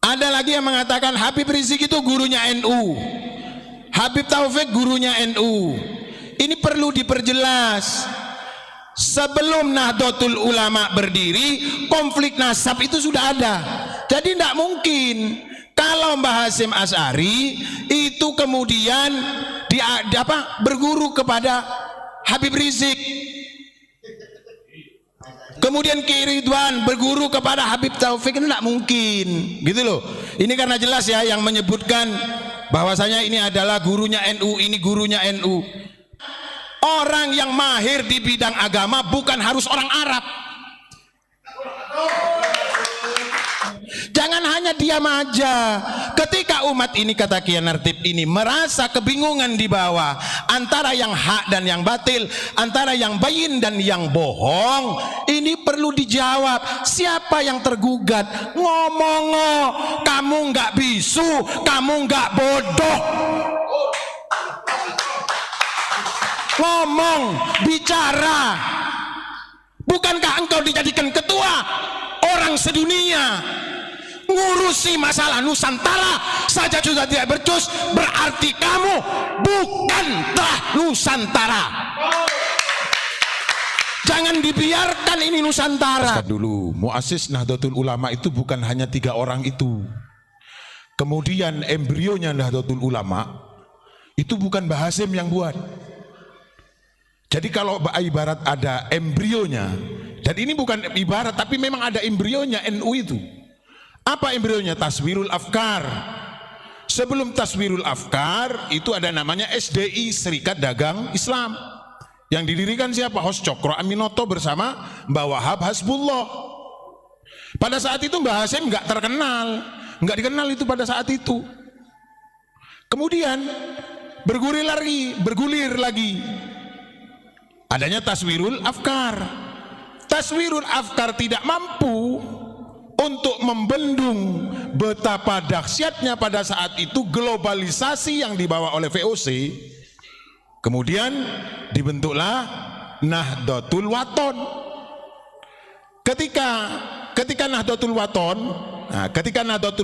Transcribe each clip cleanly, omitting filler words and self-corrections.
Ada lagi yang mengatakan Habib Rizik itu gurunya NU, Habib Taufik gurunya NU. Ini perlu diperjelas. Sebelum Nahdlatul Ulama berdiri, konflik nasab itu sudah ada. Jadi tidak mungkin kalau Mbah Hasyim Asy'ari itu kemudian berguru kepada Habib Rizik, kemudian Ki Ridwan berguru kepada Habib Taufik, itu tidak mungkin, gitu loh. Ini karena jelas ya yang menyebutkan bahwasanya ini adalah gurunya NU, ini gurunya NU. Orang yang mahir di bidang agama bukan harus orang Arab. Jangan hanya diam aja. Ketika umat ini, kata Kiai Nartib ini, merasa kebingungan di bawah antara yang hak dan yang batil, antara yang bayin dan yang bohong, ini perlu dijawab. Siapa yang tergugat? Ngomong, kamu nggak bisu, kamu nggak bodoh. Ngomong, bicara. Bukankah engkau dijadikan ketua orang sedunia? Ngurusi masalah Nusantara saja sudah tidak becus, berarti kamu bukanlah Nusantara. Jangan dibiarkan ini Nusantara. Dulu muassis Nahdlatul Ulama itu bukan hanya 3 orang itu. Kemudian embrionya Nahdlatul Ulama itu bukan Mbah Hasyim yang buat. Jadi kalau ibarat ada embrionya, dan ini bukan ibarat tapi memang ada embrionya NU itu. Apa embrionya? Taswirul Afkar. Sebelum Taswirul Afkar itu ada namanya SDI, Serikat Dagang Islam, yang didirikan siapa? Hos Cokro Aminoto bersama Mbah Wahab Hasbullah. Pada saat itu Mbah Hasyim nggak terkenal, nggak dikenal itu pada saat itu. Kemudian bergulir lagi. Adanya Taswirul Afkar. Taswirul Afkar tidak mampu untuk membendung betapa dahsyatnya pada saat itu globalisasi yang dibawa oleh VOC. Kemudian dibentuklah Nahdlatul Wathon. Ketika Nahdlatul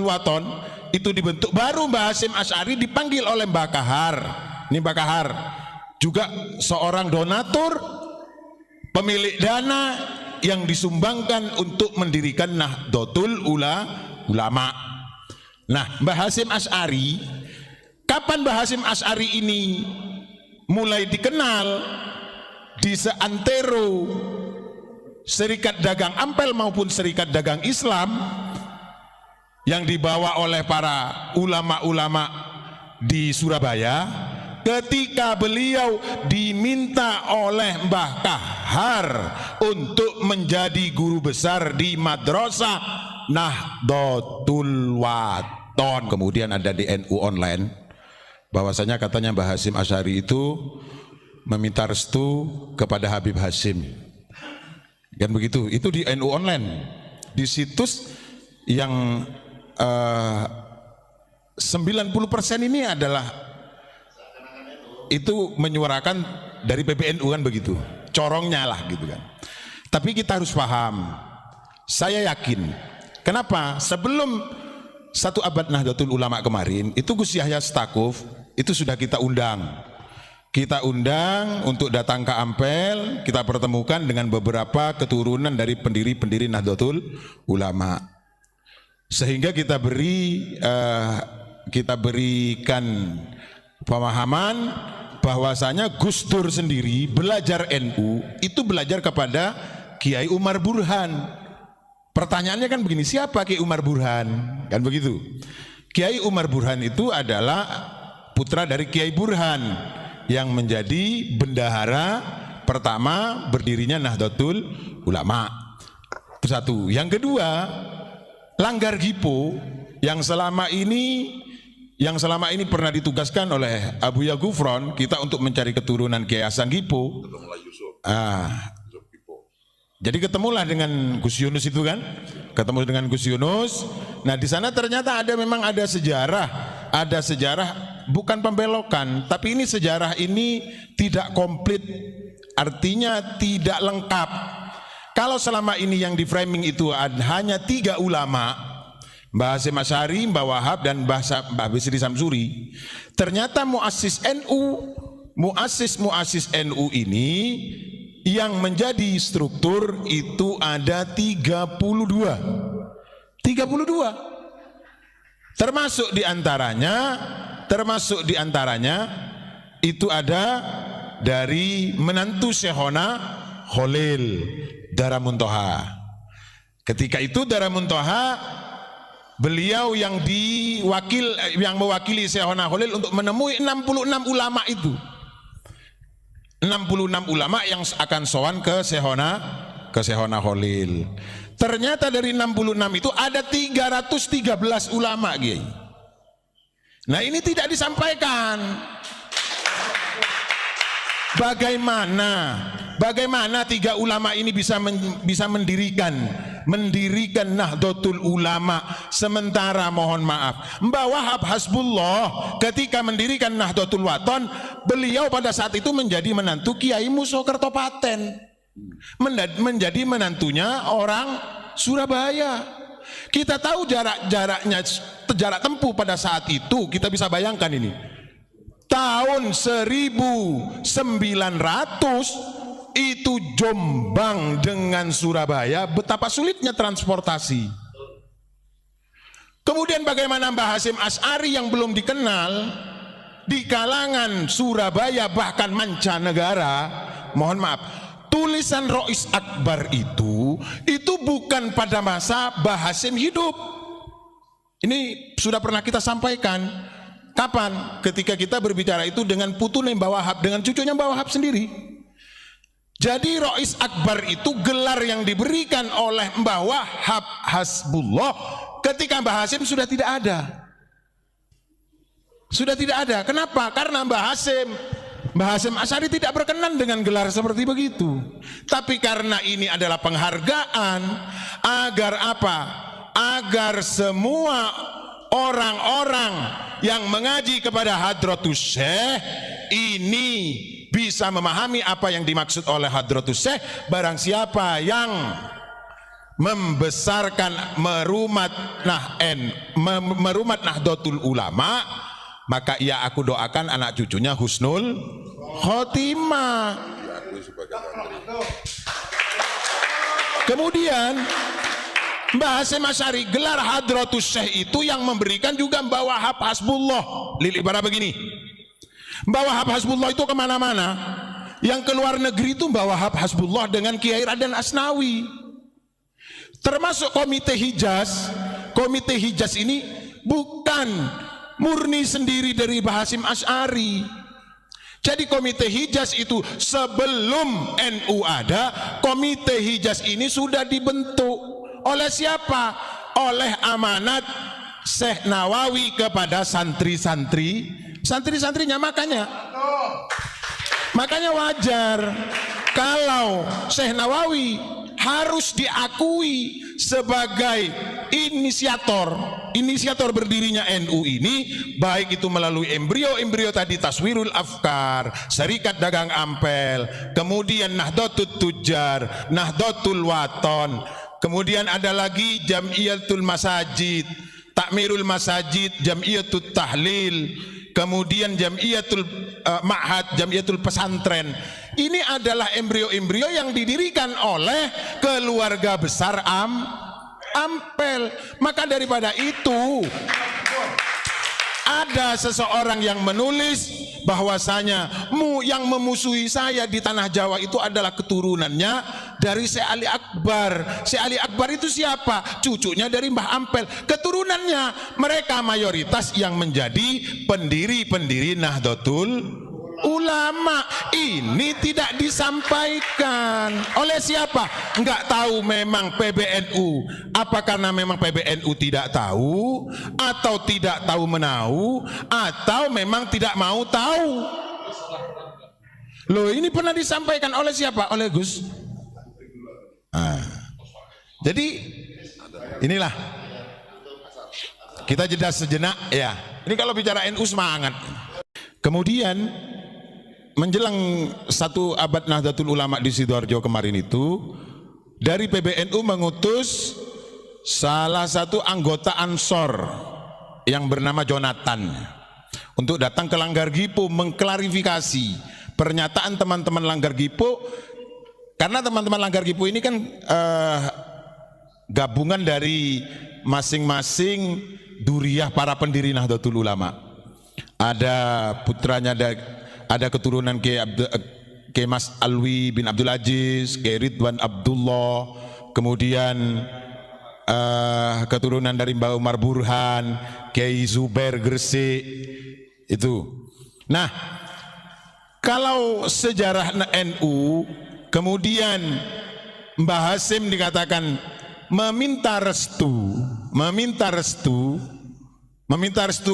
Wathon itu dibentuk, baru Mbah Hasyim Asy'ari dipanggil oleh Mbah Kahar. Ini Mbah Kahar juga seorang donatur, pemilik dana yang disumbangkan untuk mendirikan Nahdlatul Ulama. Nah, Mbah Hasyim Asy'ari, kapan Mbah Hasyim Asy'ari ini mulai dikenal di seantero Serikat Dagang Ampel maupun Serikat Dagang Islam yang dibawa oleh para ulama-ulama di Surabaya? Ketika beliau diminta oleh Mbah Kahar untuk menjadi guru besar di Madrasah Nahdlatul Wathon. Kemudian ada di NU Online bahwasanya katanya Mbah Hasyim Asy'ari itu meminta restu kepada Habib Hasyim. Kan begitu. Itu di NU Online, di situs yang 90% ini adalah itu menyuarakan dari PBNU, kan begitu, corongnya lah gitu kan. Tapi kita harus paham, saya yakin, kenapa sebelum 1 abad Nahdlatul Ulama kemarin itu Gus Yahya Stakuf itu sudah kita undang untuk datang ke Ampel, kita pertemukan dengan beberapa keturunan dari pendiri-pendiri Nahdlatul Ulama, sehingga kita berikan pemahaman bahwasanya Gus Dur sendiri belajar NU itu belajar kepada Kiai Umar Burhan. Pertanyaannya kan begini, siapa Kiai Umar Burhan? Kan begitu. Kiai Umar Burhan itu adalah putra dari Kiai Burhan yang menjadi bendahara pertama berdirinya Nahdlatul Ulama. Itu satu. Yang kedua, Langgar Gipo yang selama ini pernah ditugaskan oleh Abu Ya Gufron kita untuk mencari keturunan Kiai Hasan Gipo. Jadi ketemulah dengan Gus Yunus itu kan, ketemu dengan Gus Yunus. Nah di sana ternyata memang ada sejarah bukan pembelokan, tapi ini sejarah ini tidak komplit, artinya tidak lengkap. Kalau selama ini yang di framing itu hanya 3 ulama, Mbah Hasyim Asy'ari, Mbah Wahab, dan Mbah Bisri Samsuri. Ternyata muassis NU ini yang menjadi struktur itu ada 32. Termasuk diantaranya itu ada dari menantu Syekhona Khalil Daramuntoha. Ketika itu Daramuntoha, beliau yang mewakili Syekhona Khalil untuk menemui 66 ulama itu. 66 ulama yang akan sowan ke Syekhona Khalil. Ternyata dari 66 itu ada 313 ulama, Kiai. Nah, ini tidak disampaikan. Bagaimana 3 ulama ini bisa mendirikan Nahdlatul Ulama, sementara mohon maaf, Mbah Wahab Hasbullah ketika mendirikan Nahdlatul Wathon, beliau pada saat itu menjadi menantu Kiai Muso Kertopaten, menjadi menantunya orang Surabaya. Kita tahu jarak tempuh pada saat itu, kita bisa bayangkan ini. Tahun 1900 itu Jombang dengan Surabaya betapa sulitnya transportasi. Kemudian bagaimana Mbah Hasyim Asy'ari yang belum dikenal di kalangan Surabaya bahkan mancanegara, mohon maaf, tulisan Rois Akbar itu bukan pada masa Mbah Hasyim hidup. Ini sudah pernah kita sampaikan. Kapan? Ketika kita berbicara itu dengan putune Mbah Wahab, dengan cucunya Mbah Wahab sendiri. Jadi Rois Akbar itu gelar yang diberikan oleh Mbah Wahab Hasbullah ketika Mbah Hasyim sudah tidak ada. Sudah tidak ada. Kenapa? Karena Mbah Hasyim Asy'ari tidak berkenan dengan gelar seperti begitu. Tapi karena ini adalah penghargaan agar apa? Agar semua orang-orang yang mengaji kepada Hadratus Syekh ini bisa memahami apa yang dimaksud oleh Hadratus Syekh. Barang siapa yang membesarkan merumat Nahdlatul Ulama, maka ia aku doakan anak cucunya husnul khotimah. Kemudian Mbah Hasyim Asy'ari, gelar Hadratus Syekh itu yang memberikan juga Mbah Wahab Hasbullah. Lili pada begini, Mbah Wahab Hasbullah itu kemana-mana. Yang keluar negeri itu Mbah Wahab Hasbullah dengan Kiai Raden Asnawi. Termasuk Komite Hijaz. Komite Hijaz ini bukan murni sendiri dari Mbah Hasyim Asy'ari. Jadi Komite Hijaz itu sebelum NU ada, Komite Hijaz ini sudah dibentuk. Oleh siapa? Oleh amanat Syekh Nawawi kepada santri-santrinya. Makanya wajar kalau Syekh Nawawi harus diakui sebagai inisiator berdirinya NU ini, baik itu melalui embrio tadi Taswirul Afkar, Serikat Dagang Ampel, kemudian Nahdlatul Tujjar, Nahdlatul Wathon, kemudian ada lagi Jamiyatul Masajid, Takmirul Masajid, Jamiyatul Tahlil, kemudian Jamiyatul Ma'had, Jamiyatul Pesantren. Ini adalah embrio-embrio yang didirikan oleh keluarga besar Ampel. Maka daripada itu ada seseorang yang menulis bahwasanya yang memusuhi saya di tanah Jawa itu adalah keturunannya dari Syekh Ali Akbar. Syekh Ali Akbar itu siapa? Cucunya dari Mbah Ampel. Keturunannya mereka mayoritas yang menjadi pendiri-pendiri Nahdlatul Ulama. Ini tidak disampaikan oleh siapa? Enggak tahu memang PBNU. Apa karena memang PBNU tidak tahu, atau tidak tahu menahu, atau memang tidak mau tahu? Loh, ini pernah disampaikan oleh siapa? Oleh Gus. Jadi inilah, kita jeda sejenak ya. Ini kalau bicara NU semangat. Kemudian menjelang 1 abad Nahdlatul Ulama di Sidoarjo kemarin itu, dari PBNU mengutus salah satu anggota Ansor yang bernama Jonathan untuk datang ke Langgar Gipo mengklarifikasi pernyataan teman-teman Langgar Gipo, karena teman-teman Langgar Gipo ini kan gabungan dari masing-masing duriyah para pendiri Nahdlatul Ulama. Ada putranya, ada keturunan Kiai Mas Alwi bin Abdul Aziz, Kiai Ridwan Abdullah, kemudian keturunan dari Mbah Umar Burhan, Kiai Zubair Gresik itu. Nah, kalau sejarah NU kemudian Mbah Hasim dikatakan meminta restu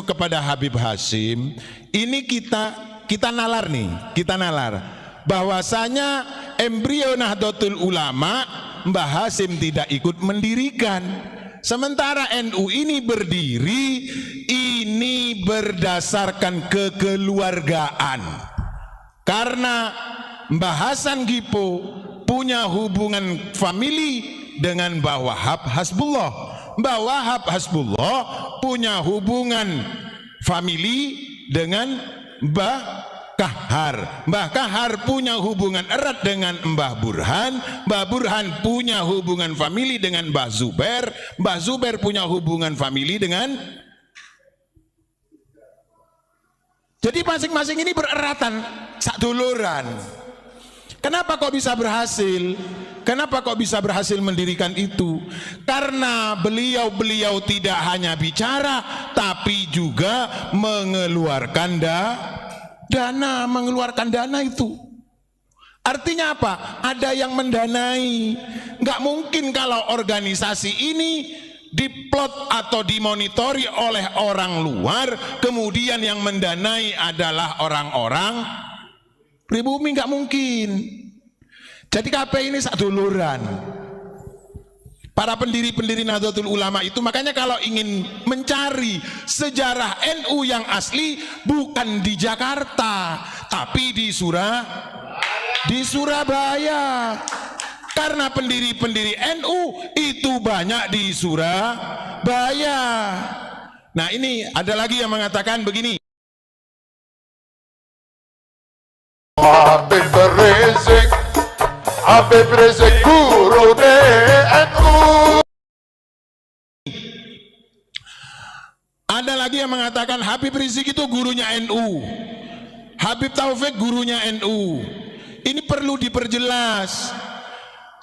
kepada Habib Hasim, ini kita nalar nih, bahwasanya embrio Nahdlatul Ulama Mbah Hasim tidak ikut mendirikan, sementara NU ini berdiri ini berdasarkan kekeluargaan, karena Mbah Hasan Gipo punya hubungan famili dengan Mbah Wahab Hasbullah, Mbah Wahab Hasbullah punya hubungan famili dengan Mbah Kahar, Mbah Kahar punya hubungan erat dengan Mbah Burhan, Mbah Burhan punya hubungan famili dengan Mbah Zubair, Mbah Zubair punya hubungan famili dengan, jadi masing-masing ini bereratan, saduluran. Kenapa kok bisa berhasil? Kenapa kok bisa berhasil mendirikan itu? Karena beliau tidak hanya bicara, tapi juga mengeluarkan dana itu. Artinya apa? Ada yang mendanai. Nggak mungkin kalau organisasi ini diplot atau dimonitori oleh orang luar, kemudian yang mendanai adalah orang-orang pribumi, nggak mungkin. Jadi KP ini saduluran. Para pendiri-pendiri Nahdlatul Ulama itu, makanya kalau ingin mencari sejarah NU yang asli bukan di Jakarta, tapi di Surabaya. Karena pendiri-pendiri NU itu banyak di Surabaya. Nah, ini ada lagi yang mengatakan begini. Habib Rizik guru NU. Ada lagi yang mengatakan Habib Rizik itu gurunya NU, Habib Taufik gurunya NU. Ini perlu diperjelas.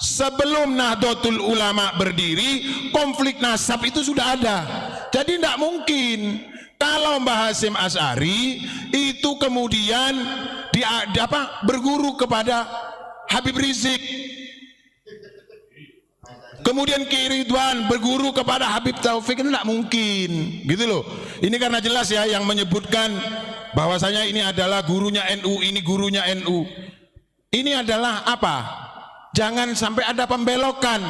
Sebelum Nahdlatul Ulama berdiri, konflik nasab itu sudah ada. Jadi tidak mungkin kalau Mbah Hasim Asy'ari itu kemudian berguru kepada Habib Rizik, kemudian Kiai Ridwan berguru kepada Habib Taufik, itu tidak mungkin, gitu loh. Ini karena jelas ya yang menyebutkan bahwasanya ini adalah gurunya NU, ini gurunya NU. Ini adalah apa? Jangan sampai ada pembelokan.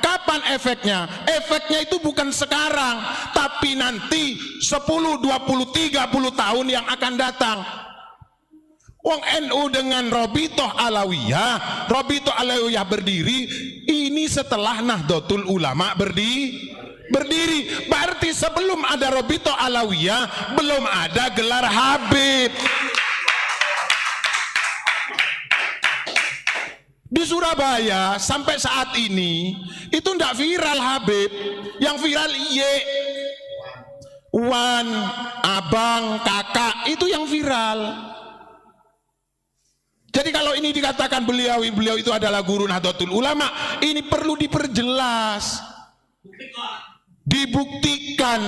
Kapan efeknya? Efeknya itu bukan sekarang, tapi nanti 10, 20, 30 tahun yang akan datang. Wong NU dengan Robitoh Alawiyah berdiri ini setelah Nahdlatul Ulama berdiri. Berarti sebelum ada Robitoh Alawiyah belum ada gelar Habib. Di Surabaya sampai saat ini itu tidak viral Habib, yang viral Wan, abang, kakak, itu yang viral. Jadi kalau ini dikatakan beliau itu adalah guru Nahdlatul Ulama, ini perlu diperjelas, dibuktikan.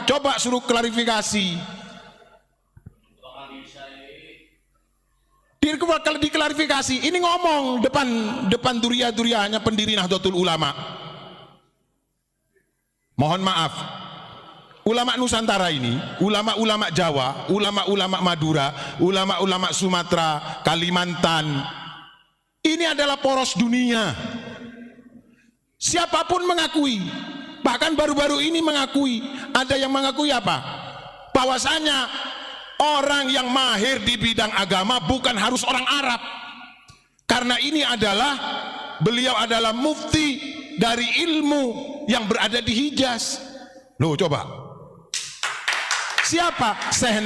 Coba suruh klarifikasi. Kalau diklarifikasi, ini ngomong depan duriyah-duriyahnya pendiri Nahdlatul Ulama. Mohon maaf, ulama Nusantara ini, ulama-ulama Jawa, ulama-ulama Madura, ulama-ulama Sumatera, Kalimantan, ini adalah poros dunia. Siapapun mengakui, bahkan baru-baru ini mengakui, ada yang mengakui apa? Bahwasanya orang yang mahir di bidang agama bukan harus orang Arab, karena ini adalah beliau adalah mufti dari ilmu yang berada di Hijaz. Loh coba, siapa? Syekh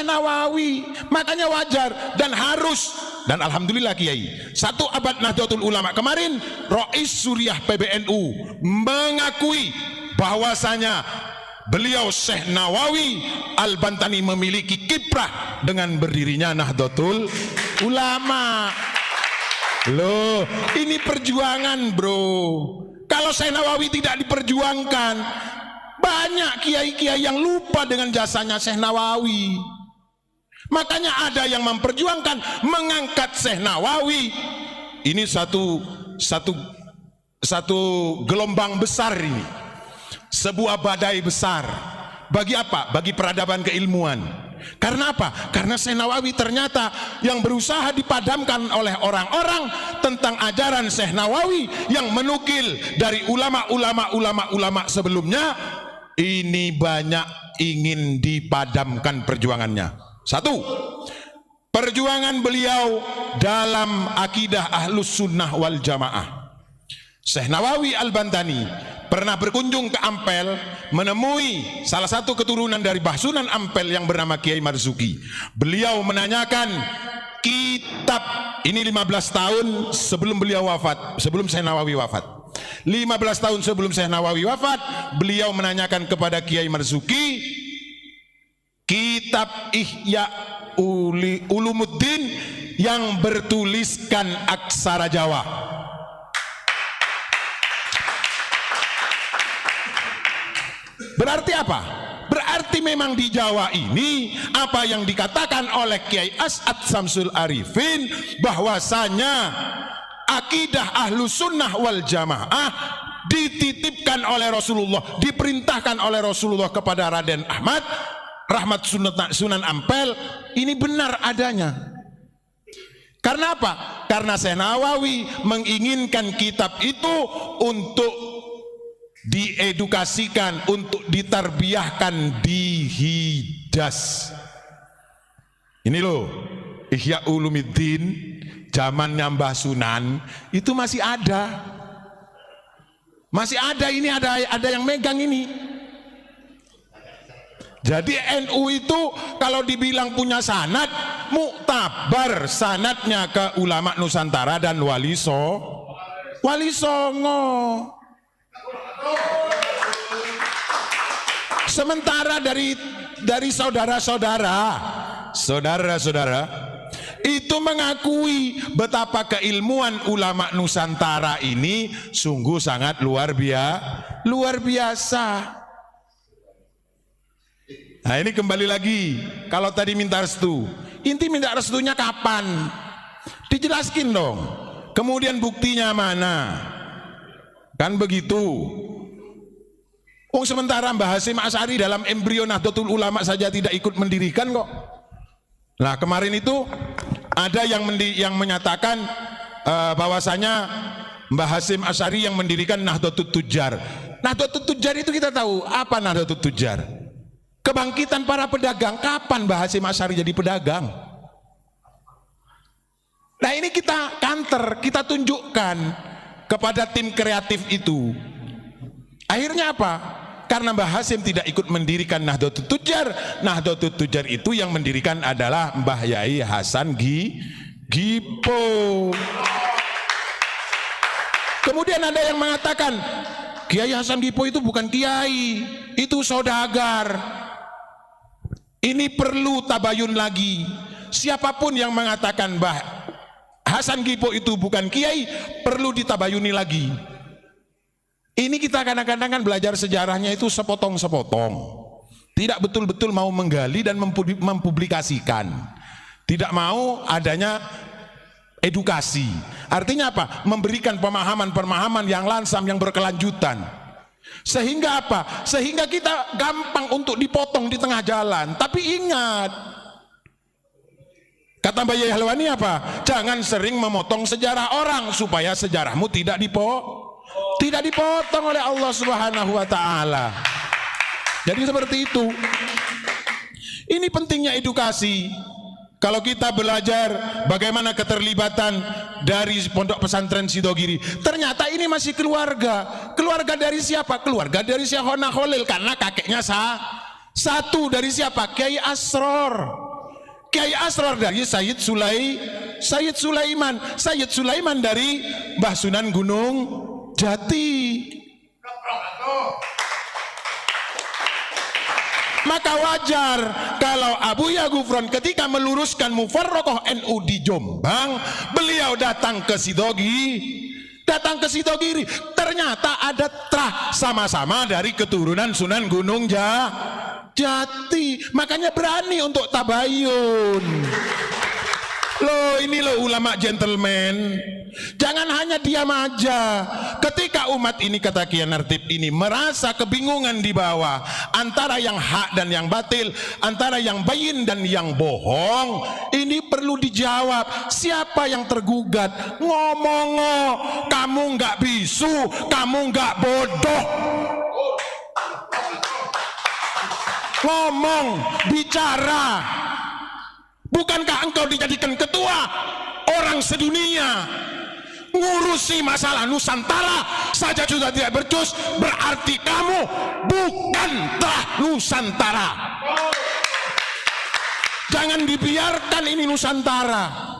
Nawawi. Makanya wajar dan harus, dan alhamdulillah Kiai, 1 abad Nahdlatul Ulama kemarin Rais Suriah PBNU mengakui bahwasanya beliau Syekh Nawawi Al-Bantani memiliki kiprah dengan berdirinya Nahdlatul Ulama. Loh, ini perjuangan bro. Kalau Syekh Nawawi tidak diperjuangkan, banyak kiai-kiai yang lupa dengan jasanya Syekh Nawawi. Makanya ada yang memperjuangkan mengangkat Syekh Nawawi. Ini satu gelombang besar ini, sebuah badai besar. Bagi apa? Bagi peradaban keilmuan. Karena apa? Karena Syekh Nawawi ternyata yang berusaha dipadamkan oleh orang-orang tentang ajaran Syekh Nawawi yang menukil dari ulama-ulama sebelumnya, ini banyak ingin dipadamkan perjuangannya. 1, perjuangan beliau dalam akidah Ahlus Sunnah wal Jamaah. Syekh Nawawi Al-Bantani pernah berkunjung ke Ampel, menemui salah satu keturunan dari Bahsunan Ampel yang bernama Kiai Marzuki. Beliau menanyakan kitab ini 15 tahun sebelum beliau wafat, sebelum Syekh Nawawi wafat. 15 tahun sebelum Syekh Nawawi wafat, beliau menanyakan kepada Kiai Marzuki kitab Ihya Ulumuddin yang bertuliskan aksara Jawa. Berarti apa? Berarti memang di Jawa ini apa yang dikatakan oleh Kiai As'ad Samsul Arifin, bahwasanya akidah Ahlus Sunnah wal Jamaah dititipkan oleh Rasulullah, diperintahkan oleh Rasulullah kepada Raden Ahmad Rahmat Sunan Ampel, ini benar adanya. Karena apa? Karena Syekh Nawawi menginginkan kitab itu untuk diedukasikan, untuk ditarbiyahkan di Hijaz. Ini loh, Ihya Ulumuddin zamannya Mbah Sunan itu masih ada. Masih ada, ini ada yang megang ini. Jadi NU itu kalau dibilang punya sanad, muktabar sanadnya ke ulama Nusantara dan Wali Songo. Sementara dari saudara-saudara itu mengakui betapa keilmuan ulama Nusantara ini sungguh sangat luar biasa. Nah ini kembali lagi, kalau tadi minta restu, inti minta restunya kapan? Dijelaskin dong. Kemudian buktinya mana? Kan begitu. Sementara Mbah Hasyim Asy'ari dalam embrio Nahdlatul Ulama saja tidak ikut mendirikan kok. Nah kemarin itu ada yang menyatakan bahwasanya Mbah Hasyim Asy'ari yang mendirikan Nahdlatul Tujjar. Nahdlatul Tujjar itu kita tahu apa Nahdlatul Tujjar? Kebangkitan para pedagang. Kapan Mbah Hasyim Asy'ari jadi pedagang? Nah ini kita kanter, kita tunjukkan kepada tim kreatif itu. Akhirnya apa? Karena Mbah Hasyim tidak ikut mendirikan Nahdlatul Tujjar. Nahdlatul Tujjar itu yang mendirikan adalah Mbah Yai Hasan Gipo. Kemudian ada yang mengatakan Kiai Hasan Gipo itu bukan kiai, itu saudagar. Ini perlu tabayun lagi. Siapapun yang mengatakan Mbah Hasan Gipo itu bukan kiai, perlu ditabayuni lagi. Ini kita kadang-kadang kan belajar sejarahnya itu sepotong-sepotong, tidak betul-betul mau menggali dan mempublikasikan, tidak mau adanya edukasi. Artinya apa? Memberikan pemahaman-pemahaman yang lansam, yang berkelanjutan. Sehingga apa? Sehingga kita gampang untuk dipotong di tengah jalan. Tapi ingat, kata Mbak Yai Halwani apa? Jangan sering memotong sejarah orang supaya sejarahmu tidak dipotong oleh Allah Subhanahu wa taala. Jadi seperti itu. Ini pentingnya edukasi. Kalau kita belajar bagaimana keterlibatan dari pondok pesantren Sidogiri, ternyata ini masih keluarga. Keluarga dari siapa? Keluarga dari Syekhona Khalil, karena kakeknya satu. Dari siapa? Kiai Asror. Kiai Asror dari Sayyid Sulaiman. Sayyid Sulaiman dari Mbah Sunan Gunung Jati. Maka wajar kalau Abuya Gufron ketika meluruskan Mufarraqah NU di Jombang, beliau datang ke Sidogiri, ternyata ada trah sama-sama dari keturunan Sunan Gunung Jati. Makanya berani untuk tabayun. Loh, ini loh ulama gentleman. Jangan hanya diam aja. Ketika umat ini, kata Kiai Nartib ini, merasa kebingungan di bawah antara yang hak dan yang batil, antara yang bayin dan yang bohong, ini perlu dijawab. Siapa yang tergugat? Ngomong, kamu nggak bisu, kamu nggak bodoh. Ngomong, bicara. Bukankah engkau dijadikan ketua orang sedunia, ngurusi masalah Nusantara saja sudah tidak becus, berarti kamu bukanlah Nusantara. Jangan dibiarkan ini Nusantara.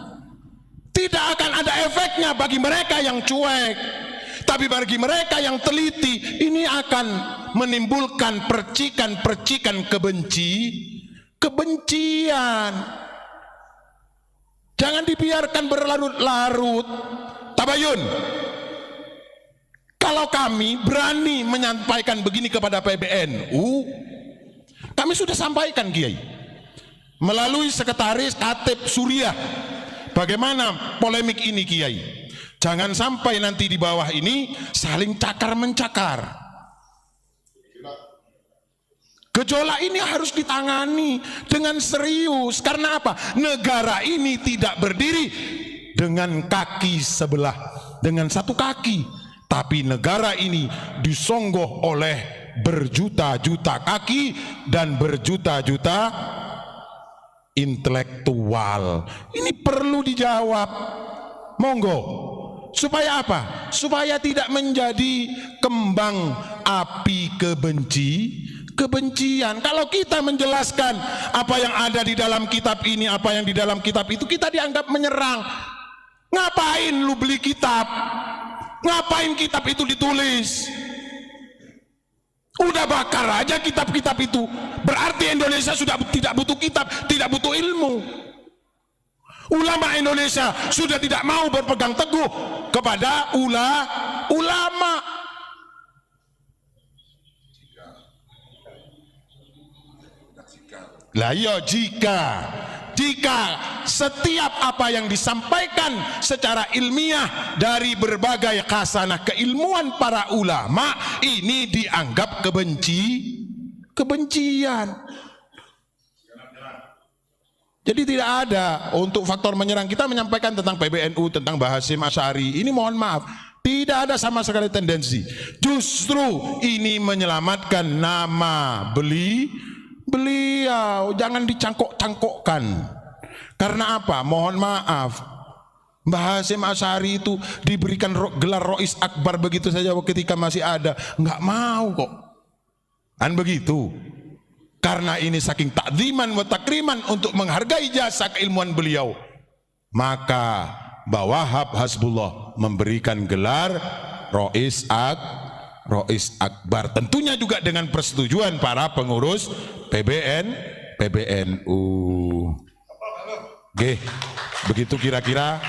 Tidak akan ada efeknya bagi mereka yang cuek, tapi bagi mereka yang teliti ini akan menimbulkan percikan-percikan kebencian. Jangan dibiarkan berlarut-larut. Tabayun. Kalau kami berani menyampaikan begini kepada PBNU, kami sudah sampaikan, Kiai, melalui sekretaris Katib Suriah, bagaimana polemik ini, Kiai. Jangan sampai nanti di bawah ini saling cakar-mencakar. Gejolak ini harus ditangani dengan serius. Karena apa? Negara ini tidak berdiri dengan kaki sebelah, dengan satu kaki, tapi negara ini disonggoh oleh berjuta-juta kaki dan berjuta-juta intelektual. Ini perlu dijawab. Monggo. Supaya apa? Supaya tidak menjadi kembang api kebencian. Kalau kita menjelaskan apa yang ada di dalam kitab ini, apa yang di dalam kitab itu, kita dianggap menyerang. Ngapain lu beli kitab? Ngapain kitab itu ditulis? Udah bakar aja kitab-kitab itu. Berarti Indonesia sudah tidak butuh kitab, tidak butuh ilmu. Ulama Indonesia sudah tidak mau berpegang teguh kepada ulama. Lah iya, jika setiap apa yang disampaikan secara ilmiah dari berbagai khasanah keilmuan para ulama ini dianggap kebencian. Jadi tidak ada untuk faktor menyerang. Kita menyampaikan tentang PBNU, tentang Mbah Hasyim Asy'ari, ini mohon maaf, tidak ada sama sekali tendensi. Justru ini menyelamatkan nama beliau, jangan dicangkok-cangkokkan. Karena apa? Mohon maaf, Mbah Hasyim Asy'ari itu diberikan gelar Rois Akbar begitu saja ketika masih ada, nggak mau kok. Kan begitu. Karena ini saking takziman wa takriman untuk menghargai jasa keilmuan beliau, maka Mbah Wahab Hasbullah memberikan gelar Rois Akbar, tentunya juga dengan persetujuan para pengurus PBNU. Oke, begitu kira-kira.